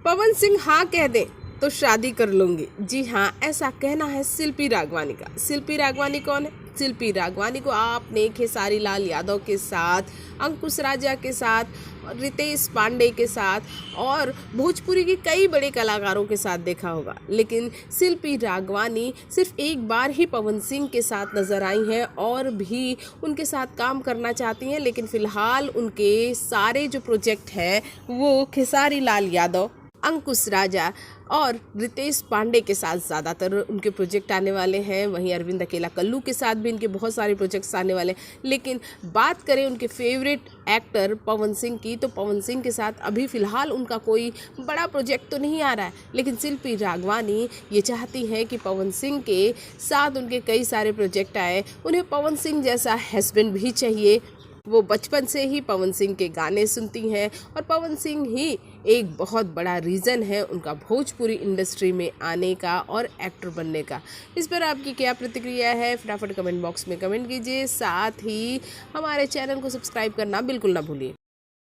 पवन सिंह हाँ कह दे तो शादी कर लूंगी। जी हाँ, ऐसा कहना है शिल्पी राघवानी का। शिल्पी राघवानी कौन है? शिल्पी राघवानी को आपने खेसारी लाल यादव के साथ, अंकुश राजा के साथ, रितेश पांडे के साथ और भोजपुरी के कई बड़े कलाकारों के साथ देखा होगा। लेकिन शिल्पी राघवानी सिर्फ एक बार ही पवन सिंह के साथ नजर आई हैं और भी उनके साथ काम करना चाहती हैं, लेकिन फिलहाल उनके सारे जो प्रोजेक्ट हैं वो खेसारी लाल यादव, अंकुश राजा और रितेश पांडे के साथ ज़्यादातर उनके प्रोजेक्ट आने वाले हैं। वहीं अरविंद अकेला कल्लू के साथ भी इनके बहुत सारे प्रोजेक्ट्स आने वाले हैं। लेकिन बात करें उनके फेवरेट एक्टर पवन सिंह की, तो पवन सिंह के साथ अभी फ़िलहाल उनका कोई बड़ा प्रोजेक्ट तो नहीं आ रहा है। लेकिन शिल्पी राघवानी ये चाहती हैं कि पवन सिंह के साथ उनके कई सारे प्रोजेक्ट आए। उन्हें पवन सिंह जैसा हस्बैंड भी चाहिए। वो बचपन से ही पवन सिंह के गाने सुनती हैं और पवन सिंह ही एक बहुत बड़ा रीज़न है उनका भोजपुरी इंडस्ट्री में आने का और एक्टर बनने का। इस पर आपकी क्या प्रतिक्रिया है? फटाफट कमेंट बॉक्स में कमेंट कीजिए। साथ ही हमारे चैनल को सब्सक्राइब करना बिल्कुल ना भूलिए।